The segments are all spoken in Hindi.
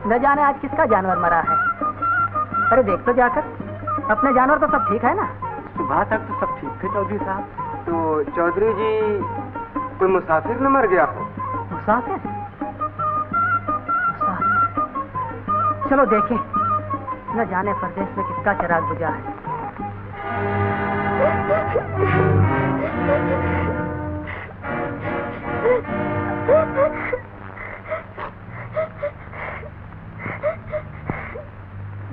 न जाने आज किसका जानवर मरा है। अरे देख तो जाकर, अपने जानवर तो सब ठीक है ना? सुबह तक तो सब ठीक थे चौधरी साहब। तो चौधरी जी कोई मुसाफिर न मर गया हो? मुसाफिर? चलो देखें, न जाने परदेश में किसका चिराग बुझा है।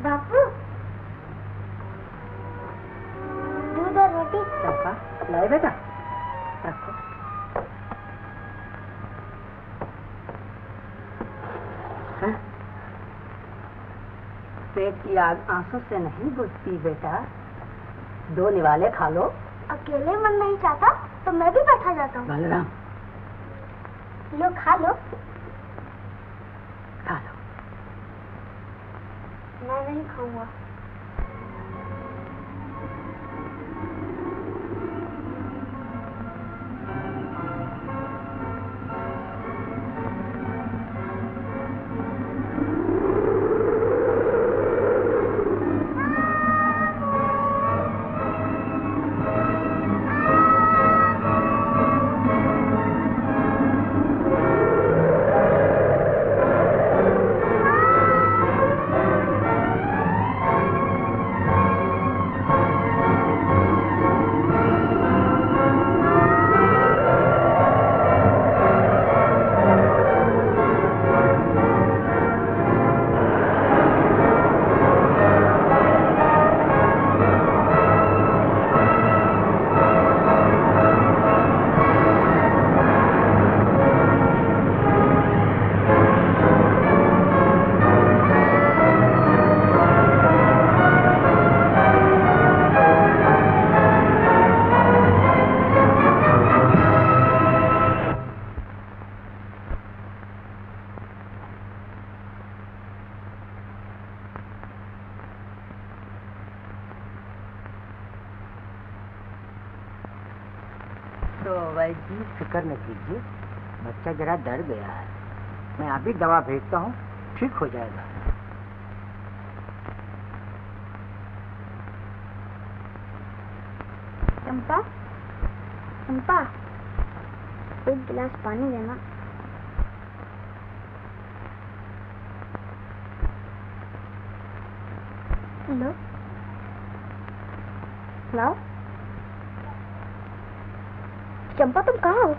बापू, दूध और रोटी। चंपा, लाए बेटा, रखो। पेट की आग आंसू से नहीं बुझती बेटा, 2 निवाले खा लो। अकेले मन नहीं चाहता तो मैं भी बैठा जाता हूँ। बलराम, लो खा लो। खा लो। मैं नहीं खाऊंगा। फिक्र न कीजिए, बच्चा जरा डर गया है। मैं अभी दवा भेजता हूँ, ठीक हो जाएगा। चंपा, चंपा, एक गिलास पानी देना। लो, लाओ। चंपा तुम कहाँ हो?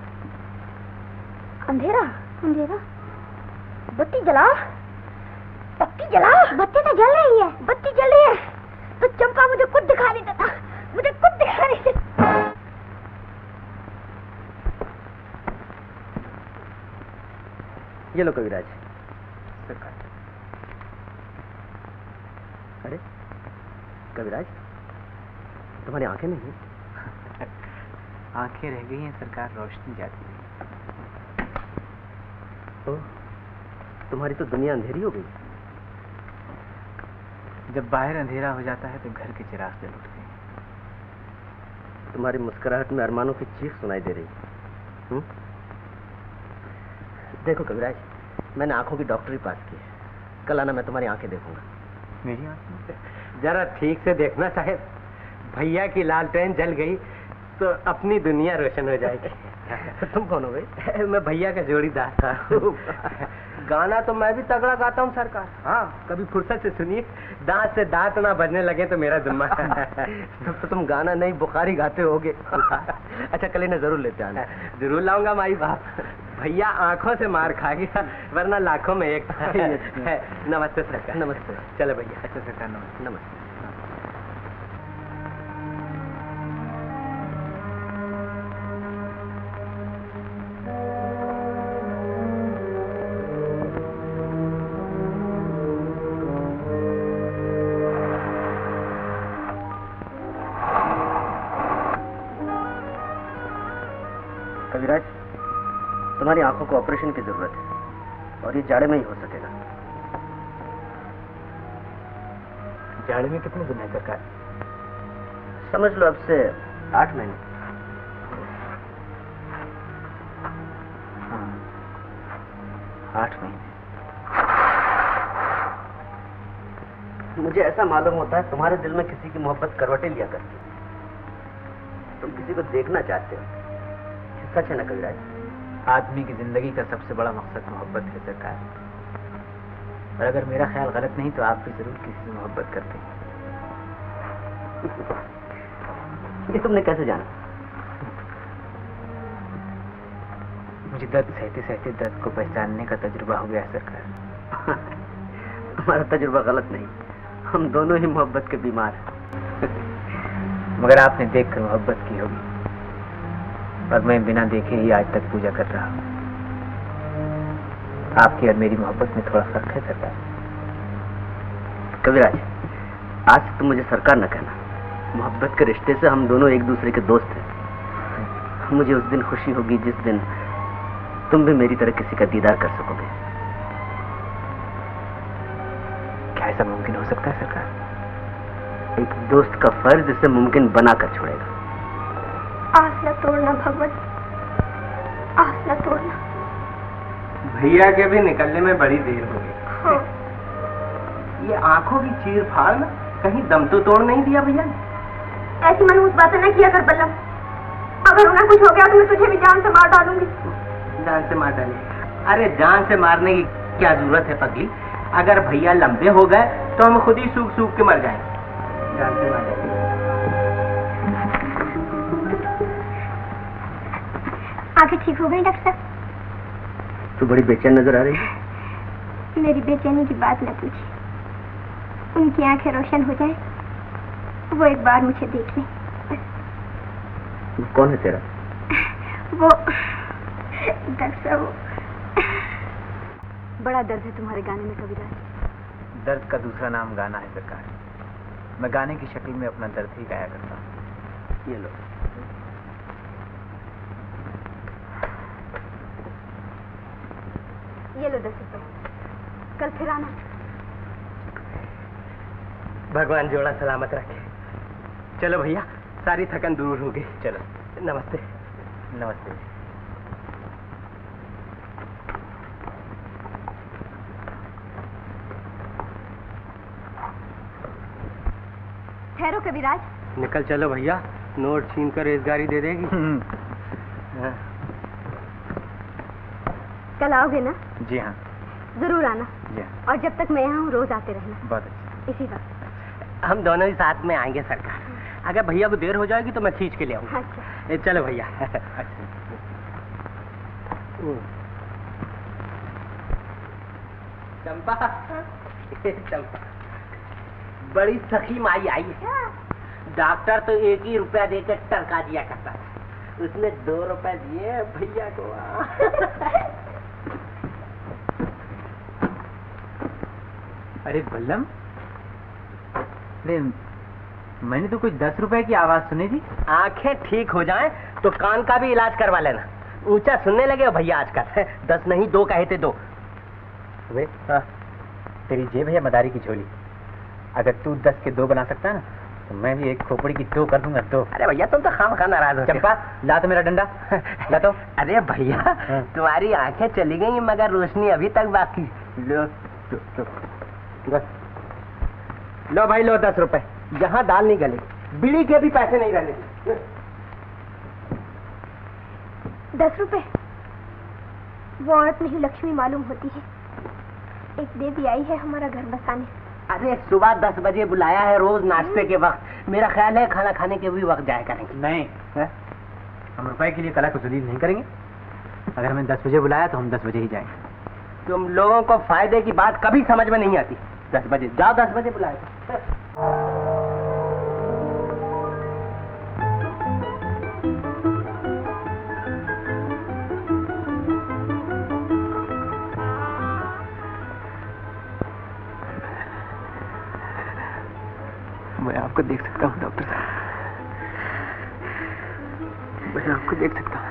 अंधेरा, अंधेरा। बत्ती जलाओ, बत्ती जलाओ। बत्ती तो जल रही है। बत्ती जल रही है तो चंपा मुझे कुछ दिखा नहीं देता, मुझे कुछ दिखा नहीं देता। ये लो कविराज। अरे कविराज, तुम्हारी आंखें नहीं हैं? आंखें रह गई हैं सरकार, रोशनी जाती है। ओह, तुम्हारी तो दुनिया अंधेरी हो गई। जब बाहर अंधेरा हो जाता है तो घर के चिराग जल उठते हैं। तुम्हारी मुस्कुराहट में अरमानों की चीख सुनाई दे रही। देखो कविराज, मैंने आंखों की डॉक्टरी पास की है। कल आना, मैं तुम्हारी आंखें देखूंगा। मेरी आंखें? जरा ठीक से देखना साहब, भैया की लालटेन जल गई तो अपनी दुनिया रोशन हो जाएगी। तुम कौन हो भाई? मैं भैया का जोड़ीदार था। गाना तो मैं भी तगड़ा गाता हूँ सरकार। हाँ, कभी फुर्सत से सुनिए, दांत से दांत ना बजने लगे तो मेरा जिम्मा। तो तुम गाना नहीं बुखारी गाते होगे। अच्छा, कल इन्हें जरूर लेते आना। जरूर लाऊंगा माई बाप। भैया आंखों से मार खा गया, वरना लाखों में एक। नमस्ते सरकार। नमस्ते। चलो भैया। अच्छा सरकार, नमस्ते। नमस्ते। कविराज, तुम्हारी आंखों को ऑपरेशन की जरूरत है और ये जाड़े में ही हो सकेगा। जाड़े में कितने दिन है सरकार? समझ लो अब से 8 महीने। हाँ, 8 महीने। मुझे ऐसा मालूम होता है तुम्हारे दिल में किसी की मोहब्बत करवटें लिया करती है। तुम किसी को देखना चाहते हो, सच है ना कविराज? आदमी की जिंदगी का सबसे बड़ा मकसद मोहब्बत है सरकार। और अगर मेरा ख्याल गलत नहीं तो आप भी जरूर किसी से मोहब्बत करते हैं। ये तुमने कैसे जाना? मुझे दर्द सहते सहते दर्द को पहचानने का तजुर्बा हो गया है सरकार। हमारा तजुर्बा गलत नहीं, हम दोनों ही मोहब्बत के बीमार हैं। मगर आपने देखकर मोहब्बत की होगी और मैं बिना देखे ही आज तक पूजा कर रहा हूँ। आपकी और मेरी मोहब्बत में थोड़ा फर्क है सरकार। कविराज, आज से तुम मुझे सरकार न कहना। मोहब्बत के रिश्ते से हम दोनों एक दूसरे के दोस्त हैं। मुझे उस दिन खुशी होगी जिस दिन तुम भी मेरी तरह किसी का दीदार कर सकोगे। क्या ऐसा मुमकिन हो सकता है सरकार? एक दोस्त का फर्ज इसे मुमकिन बनाकर छोड़ेगा। आस न तोड़ना भगवत, आस न तोड़ना। भैया के भी निकलने में बड़ी देर हो गई। हाँ। ये आंखों की चीर फाड़ ना कहीं दम तो तोड़ नहीं दिया भैया ने? ऐसी मनहूस बातें न किया कर बल्लम। अगर उन्हें कुछ हो गया तो मैं तुझे भी जान से मार डालूंगी। जान से मार डाले? अरे जान से मारने की क्या जरूरत है पगली? अगर भैया लंबे हो गए तो हम खुद ही सूख सूख के मर जाएंगे। जान से मार डाले। आगे ठीक हो गई डॉक्टर साहब? तू बड़ी बेचैन नजर आ रही है। मेरी बेचैनी की बात न पूछिए। उनकी आंखें रोशन हो जाए, वो एक बार मुझे देख ले। कौन है तेरा? वो डॉक्टर साहब। बड़ा दर्द है तुम्हारे गाने में कविराज। दर्द का दूसरा नाम गाना है सरकार। मैं गाने की शक्ल में अपना दर्द ही गाया करता हूँ। ये लो। ये लो 10 रुपए, कल फिर आना। भगवान जोड़ा सलामत रखे। चलो भैया, सारी थकन दूर हो गई। चलो नमस्ते। नमस्ते। ठहरो कविराज। निकल चलो भैया, नोट छीन कर रेजगारी दे देगी। हाँ। कल आओगे ना? जी हाँ। जरूर आना। जी हाँ। और जब तक मैं यहाँ हूँ रोज आते रहना। बहुत अच्छा। इसी वक्त। हम दोनों ही साथ में आएंगे सरकार। अगर भैया को देर हो जाएगी तो मैं खींच के ले आऊंगा। अच्छा। चलो भैया। अच्छा। चंपा, चंपा, बड़ी सखी माई आई है। डॉक्टर तो 1 ही रुपया देकर टरका दिया करता था, उसने 2 रुपए दिए भैया को। अरे बल्लम, अरे मैंने तो कुछ 10 रुपए की आवाज सुनी थी। आंखें ठीक हो जाएं तो कान का भी इलाज करवा लेना। ऊंचा सुनने लगे हो भैया आजकल। 10 नहीं 2 कहे थे 2। वे तेरी जेब है मदारी की झोली। अगर तू 10 के 2 बना सकता है ना तो मैं भी एक खोपड़ी की 2 कर दूंगा 2। अरे भैया तुम तो खामखा नाराज हो। चंपा, ला तो मेरा डंडा, ला तो। अरे भैया तुम्हारी आंखें चली गई मगर रोशनी अभी तक बाकी। लो लो भाई, लो 10 रुपए। यहाँ दाल नहीं गली, बीड़ी के भी पैसे नहीं रहने। 10 रुपए? वो औरत नहीं लक्ष्मी मालूम होती है। एक देवी आई है हमारा घर बसाने। अरे सुबह 10 बजे बुलाया है रोज नाश्ते के वक्त। मेरा ख्याल है खाना खाने के भी वक्त जाया करेंगे। नहीं है? हम रुपए के लिए कला को जलील नहीं करेंगे। अगर हमें 10 बजे बुलाया तो हम 10 बजे ही जाएंगे। तुम लोगों को फायदे की बात कभी समझ में नहीं आती। 10 बजे जाओ, 10 बजे बुलाया। मैं आपको देख सकता हूँ डॉक्टर साहब, मैं आपको देख सकता हूँ।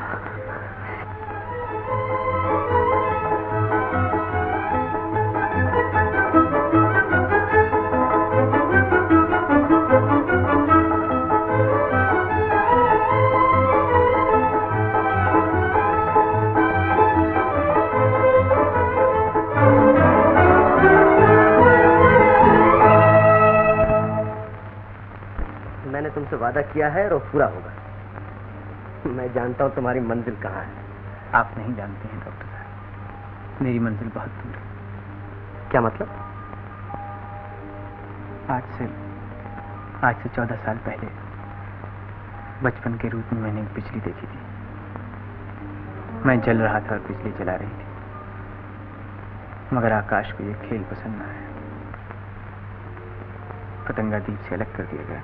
वादा किया है और वो पूरा होगा। मैं जानता हूँ तुम्हारी मंजिल कहाँ है। आप नहीं जानते हैं डॉक्टर साहब, मेरी मंजिल बहुत दूर है। क्या मतलब? आज से 14 साल पहले बचपन के रूप में मैंने एक बिजली देखी थी। मैं जल रहा था और बिजली जला रही थी, मगर आकाश को ये खेल पसंद न आया। पतंगा दीप से अलग कर दिया गया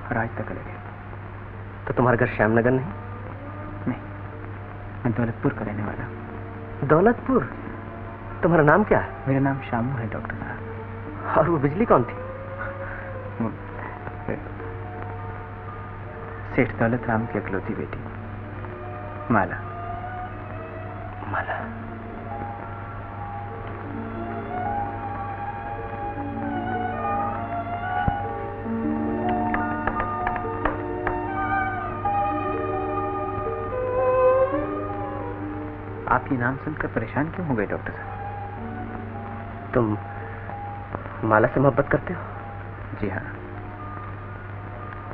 और आज तक अलग है। तो तुम्हारा घर श्यामनगर नहीं? नहीं, मैं दौलतपुर का रहने वाला हूँ। दौलतपुर? तुम्हारा नाम क्या है? मेरा नाम शामू है डॉक्टर साहब। और वो बिजली कौन थी? सेठ दौलत राम की इकलौती बेटी माला। माला? आप ये नाम सुनकर परेशान क्यों हो गए डॉक्टर साहब? तुम माला से मोहब्बत करते हो? जी हाँ,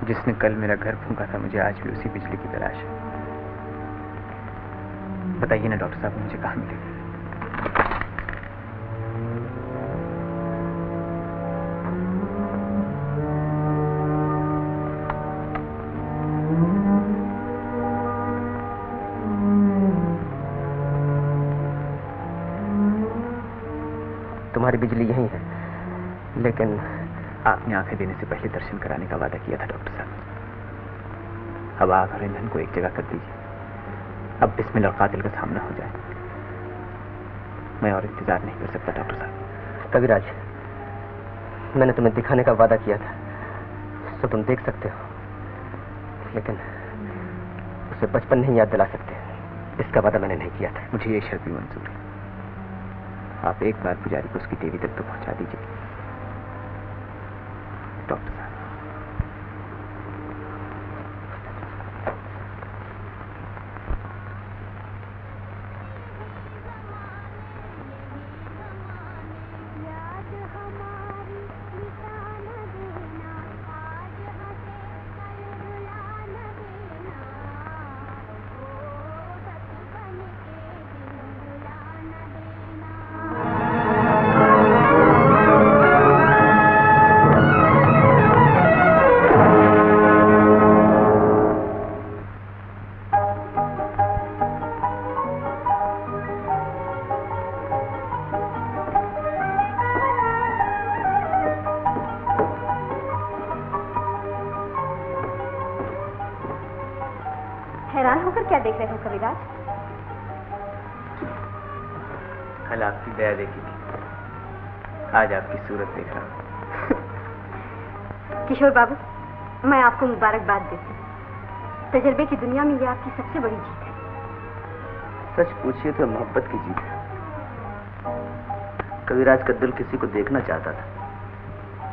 जिसने कल मेरा घर फूंका था, मुझे आज भी उसी बिजली की तलाश है। बताइए ना डॉक्टर साहब, मुझे कहाँ मिलेगी? तुम्हारी बिजली यही है, लेकिन आपने आंखें देने से पहले दर्शन कराने का वादा किया था डॉक्टर साहब। अब आग और ईंधन को एक जगह कर दीजिए। अब बिस्मिल्लाह और कातिल का सामना हो जाए। मैं और इंतजार नहीं कर सकता डॉक्टर साहब। कविराज, मैंने तुम्हें दिखाने का वादा किया था, तो तुम देख सकते हो, लेकिन उसे बचपन नहीं याद दिला सकते। इसका वादा मैंने नहीं किया था। मुझे ये शर्त भी मंजूर है। आप एक बार पुजारी को उसकी देवी तक तो पहुंचा दीजिए डॉक्टर साहब। हैरान होकर क्या देख रहे हो कविराज? कल आपकी दया देखी थी, आज आपकी सूरत देख रहा हूं। किशोर बाबू, मैं आपको मुबारकबाद देती हूँ। तजर्बे की दुनिया में ये आपकी सबसे बड़ी जीत है। सच पूछिए तो मोहब्बत की जीत है। कविराज का दिल किसी को देखना चाहता था,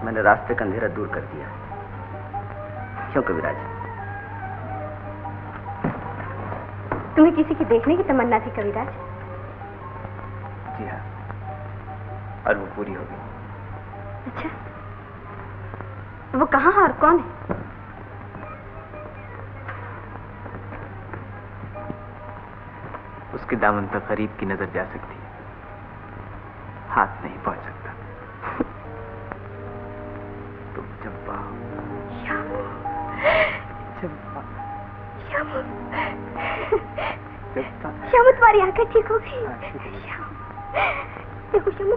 मैंने रास्ते का अंधेरा दूर कर दिया। क्यों कविराज? तुम्हें किसी की देखने की तमन्ना थी कविराज? जी हाँ, और वो पूरी हो गई। अच्छा, वो कहाँ है और कौन है? उसके दामन तक गरीब की नजर जा सकती है, हाथ नहीं पहुंच सकता। तुम चंपा, श्यामू, चंपा, श्यामू, चंपा। श्यामू तुम्हारी आंखें ठीक हो गई। श्यामू, देखो श्यामू,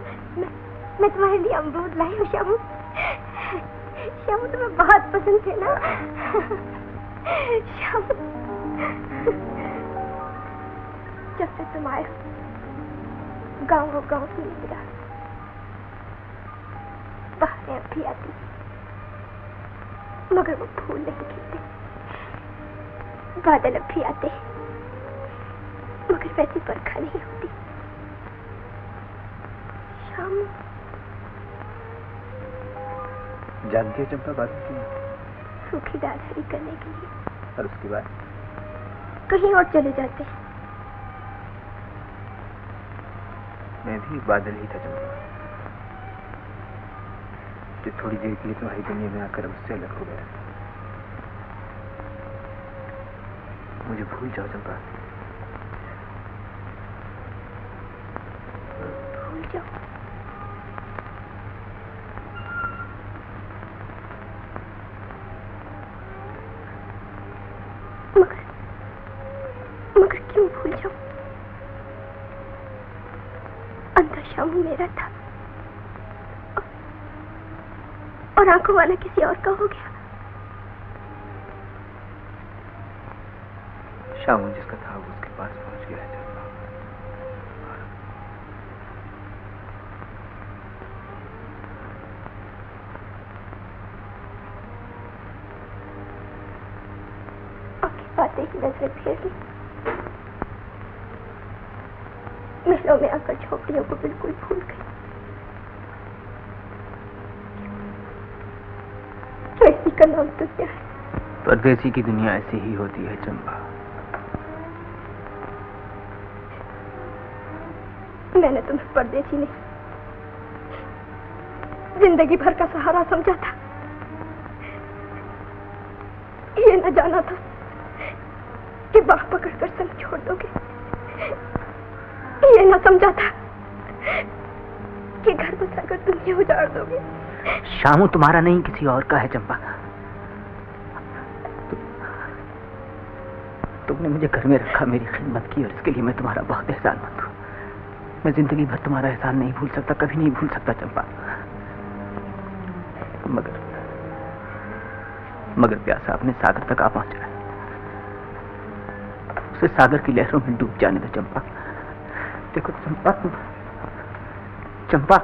मैं तुम्हारे लिए अमरूद लाई हूँ श्यामू। श्यामू तुम्हें बहुत पसंद थे ना? श्यामू, जब से तुम आए गाँव हो गाँव की निगरान, बहारें अब भी आती मगर वो फूल नहीं खिलते, बादल अब भी आते मगर वैसी बरखा नहीं होती। शाम जानती है चंपा बात क्यों? सूखी दाल हरी करने के लिए। और उसके बाद कहीं और चले जाते। मैं भी बादल ही था चंपा, जो थोड़ी देर के लिए तुम्हारी दुनिया में आकर मुझसे अलग हो गया। मुझे भूल जाओ चंपा। भूल जाओ? मगर क्यों भूल जाऊं? अंधा शामू मेरा था और आंखों वाला किसी और का हो गया। शामू जिसका था वो उसके पास पहुंच गया है चंपा। आपकी बातें ही नजरें फेर ली। महलों में आकर झोपड़ियों को बिल्कुल भूल गई। इसी का नाम तो क्या है? परदेसी की दुनिया ऐसी ही होती है चंपा। मैंने तुम्हें परदेसी नहीं, जिंदगी भर का सहारा समझा था। ये न जाना था कि बाह पकड़कर संग छोड़ दोगे। ये न समझा था कि घर बसाकर दुनिया उजाड़ दोगे। शामू तुम्हारा नहीं किसी और का है चंपा। तुमने मुझे घर में रखा, मेरी खिदमत की और इसके लिए मैं तुम्हारा बहुत एहसानमंद हूँ। मैं जिंदगी भर तुम्हारा एहसान नहीं भूल सकता, कभी नहीं भूल सकता चंपा। मगर प्यासा अपने सागर तक आ पहुंचा है। उसे सागर की लहरों में डूब जाने दो चंपा। देखो चंपा, चंपा,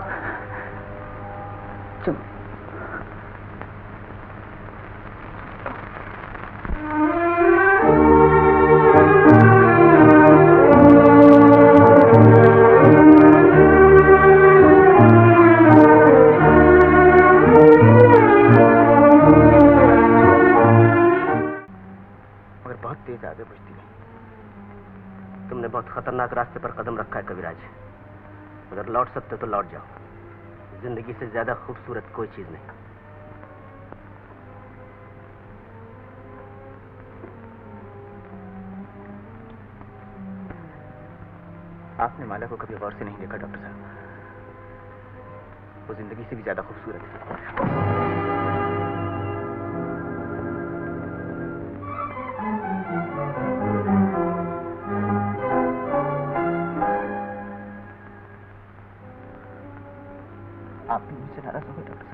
मगर बहुत तेज आगे बढ़ती नहीं। तुमने बहुत खतरनाक रास्ते पर कदम रखा है कविराज। अगर लौट सकते तो लौट जाओ। जिंदगी से ज्यादा खूबसूरत कोई चीज नहीं। आपने माला को कभी गौर से नहीं देखा डॉक्टर साहब। वो जिंदगी से भी ज्यादा खूबसूरत है। आपने मुझसे नाराज हो गए डॉक्टर साहब।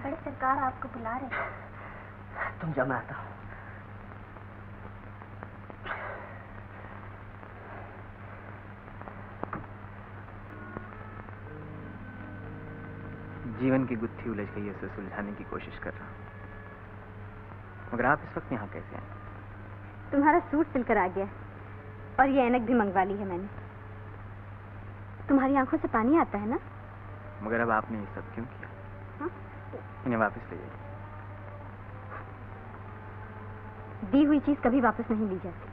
बड़े सरकार आपको बुला रहे हैं। तुम जाओ, मैं आता हूं। जीवन की गुत्थी उलझ गई है, उसे सुलझाने की कोशिश कर रहा हूं। मगर आप इस वक्त यहाँ कैसे आए? तुम्हारा सूट सिलकर आ गया और ये ऐनक भी मंगवा ली है मैंने। तुम्हारी आंखों से पानी आता है ना? मगर अब आपने ये सब क्यों किया? हाँ? इन्हें वापस ले जाइए। दी हुई चीज कभी वापस नहीं ली जाती।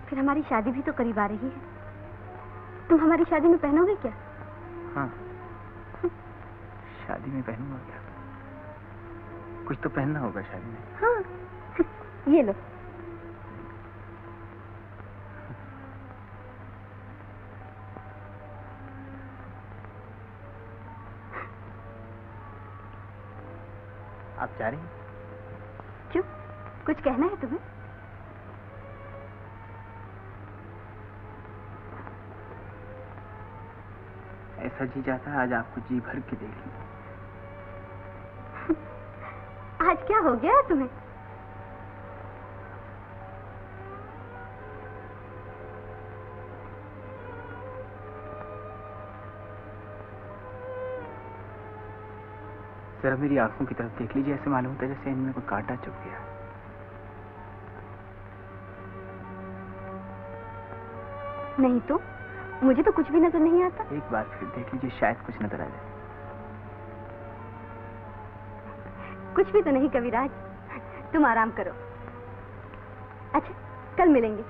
फिर हमारी शादी भी तो करीब आ रही है। तुम हमारी शादी में पहनोगे क्या? हाँ, शादी में पहनूंगा क्या? कुछ तो पहनना होगा शादी में। हाँ, ये लो। आप जा रही हैं? क्यों? कुछ कहना है तुम्हें? ऐसा जी जाता है आज आपको जी भर के देख लूं। आज क्या हो गया तुम्हें? जरा मेरी आंखों की तरफ देख लीजिए, ऐसे मालूम होता है जैसे इनमें कोई कांटा चुभ गया। नहीं तो मुझे तो कुछ भी नजर नहीं आता। एक बार फिर देख लीजिए, शायद कुछ नजर आ जाए। कुछ भी तो नहीं कविराज, तुम आराम करो। अच्छा कल मिलेंगे।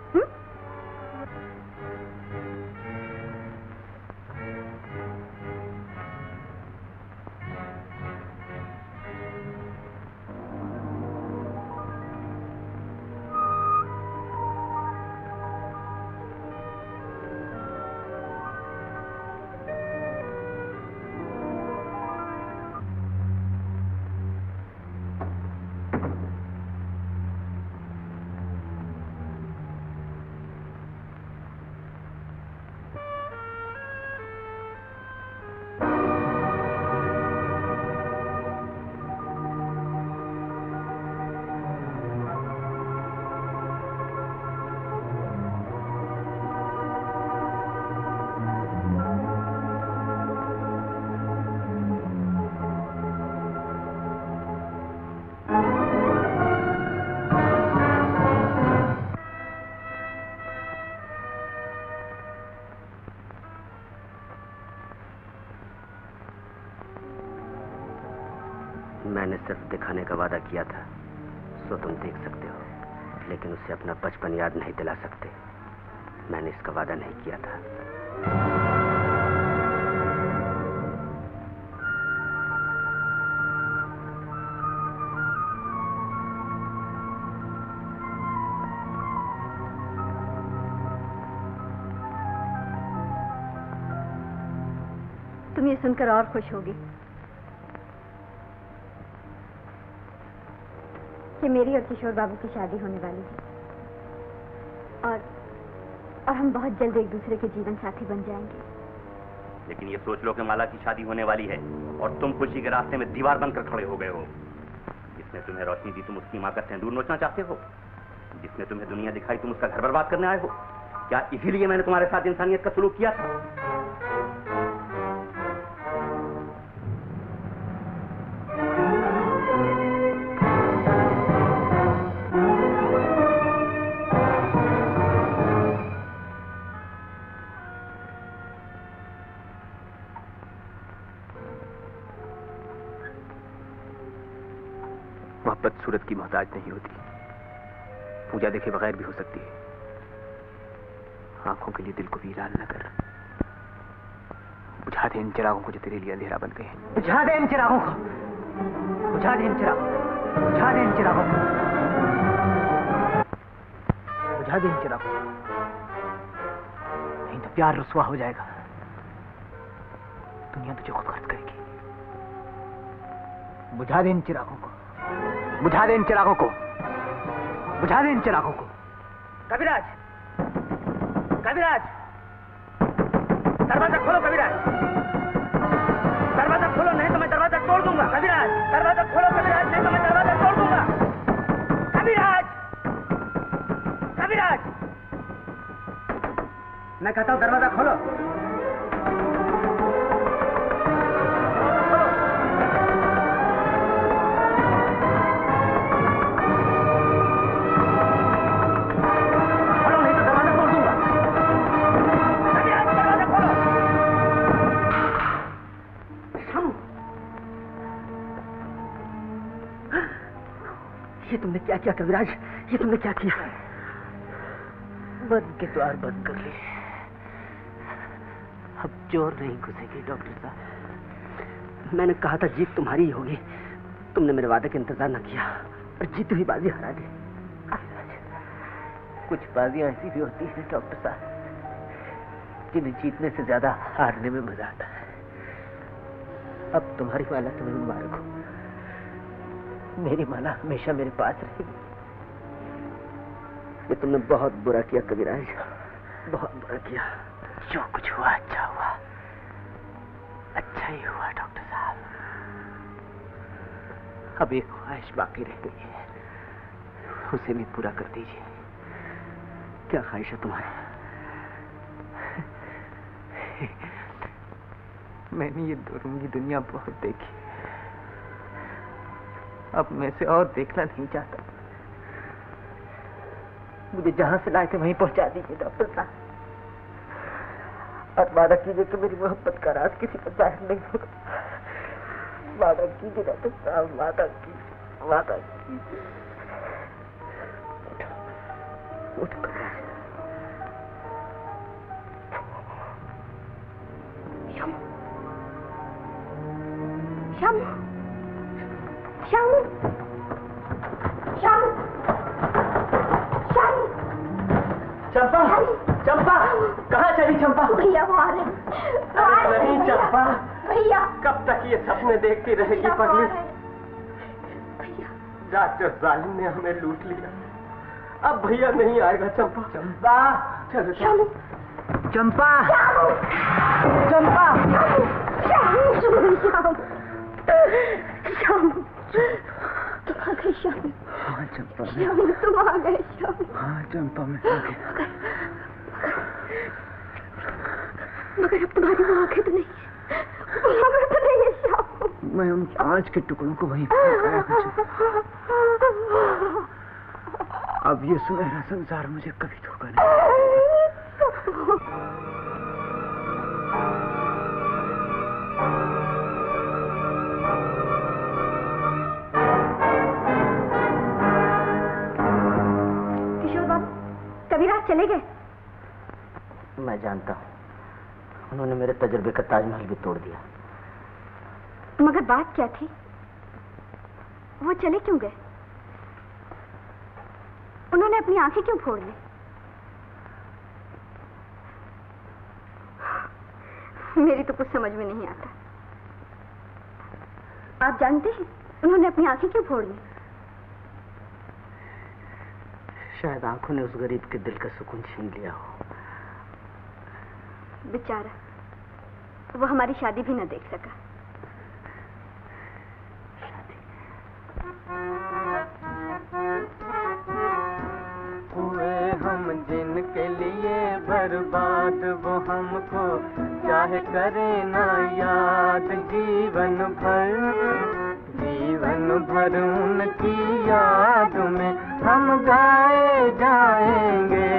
मैंने सिर्फ दिखाने का वादा किया था, सो तुम देख सकते हो, लेकिन उसे अपना बचपन याद नहीं दिला सकते। मैंने इसका वादा नहीं किया था। तुम ये सुनकर और खुश होगी कि मेरी और किशोर बाबू की शादी होने वाली है और हम बहुत जल्द एक दूसरे के जीवन साथी बन जाएंगे। लेकिन ये सोच लो कि माला की शादी होने वाली है और तुम खुशी के रास्ते में दीवार बनकर खड़े हो गए हो। जिसने तुम्हें रोशनी दी तुम उसकी मां का सिंदूर नोचना चाहते हो। जिसने तुम्हें दुनिया दिखाई तुम उसका घर बर्बाद करने आए हो। क्या इसीलिए मैंने तुम्हारे साथ इंसानियत का सलूक किया था? मोहब्बत सूरत की मोहताज नहीं होती, पूजा देखे बगैर भी हो सकती है। आंखों के लिए दिल को वीरान न कर। बुझा दे इन चिरागों को जो तेरे लिए अंधेरा बन गए हैं। बुझा दे इन चिरागों को, बुझा दे इन चिरागों को, बुझा दे इन चिरागों को, बुझा दे इन चिरागों को, नहीं तो प्यार रुसवा हो जाएगा। दुनिया तुझे खुद खर्च करेगी। बुझा दे इन चिरागों को, बुझा दे इन चिरागों को, बुझा दे इन चिरागों को। कविराज, कविराज, दरवाजा खोलो कविराज, दरवाजा खोलो नहीं तो मैं दरवाजा तोड़ दूंगा। कविराज, दरवाजा खोलो कविराज, नहीं तो मैं दरवाजा तोड़ दूंगा। कविराज, कविराज, मैं कहता हूँ दरवाजा खोलो। ये तुमने क्या किया कविराज? ये तुमने क्या किया? बंद के द्वार बंद कर लिए। अब चोर नहीं घुसेगी डॉक्टर साहब। मैंने कहा था जीत तुम्हारी ही होगी। तुमने मेरे वादे का इंतजार न किया और जीती हुई बाजी हरा दी। कुछ बाजियां ऐसी भी होती हैं डॉक्टर साहब जिन्हें जीतने से ज्यादा हारने में मजा आता है। अब तुम्हारी माला तुम्हें मुबारक हो। मेरी माला हमेशा मेरे पास रहेगी। ये तुमने बहुत बुरा किया कविराज, बहुत बुरा किया। जो कुछ हुआ अच्छा हुआ। अच्छा ही हुआ डॉक्टर साहब। अब एक ख्वाहिश बाकी रह गई है, उसे भी पूरा कर दीजिए। क्या ख्वाहिश है तुम्हारी? मैंने ये दूरंगी दुनिया बहुत देखी, अब मैं से और देखना नहीं चाहता। मुझे जहां से लाए थे वहीं पहुंचा दीजिए डॉक्टर साहब, और वादा कीजिए कि मेरी मोहब्बत का राज किसी को जाहिर नहीं होगा। वादा कीजिए डॉक्टर साहब, वादा कीजिए, वादा कीजिए। उठो, श्याम, श्याम, श्याम, श्याम, चंपा, चंपा, कहाँ चली चंपा? भैया वो आ रहे हैं। अरे नहीं चंपा, भैया कब तक ये सपने देखती रहेगी पगली? भैया, डॉक्टर जालिम ने हमें लूट लिया, अब भैया नहीं आएगा चंपा। चंपा, चलो श्याम, चंपा, चंपा, श्याम, श्याम, श्याम, तुम आ गए श्याम। हाँ चंपा, श्याम तुम आ गए श्याम। हाँ चंपा, मैं आ गया। मगर अब तुम्हारी वो आंखें तो नहीं है, मगर तो नहीं है श्याम। मैं उन कांच के टुकड़ों को वहीं फेंकाया हूँ। अब ये सुनहरा संसार मुझे कभी धोखा नहीं। चले गए? मैं जानता हूँ, उन्होंने मेरे तजुर्बे का ताजमहल भी तोड़ दिया। मगर बात क्या थी? वो चले क्यों गए? उन्होंने अपनी आंखें क्यों फोड़ ली? मेरी तो कुछ समझ में नहीं आता। आप जानते हैं उन्होंने अपनी आंखें क्यों फोड़ ली? शायद आंखों ने उस गरीब के दिल का सुकून छीन लिया हो। बेचारा, वो हमारी शादी भी न देख सका। हुए हम जिनके लिए बर्बाद, वो हमको चाहे करे ना याद। जीवन भर उनकी याद में हम गाए जाएंगे।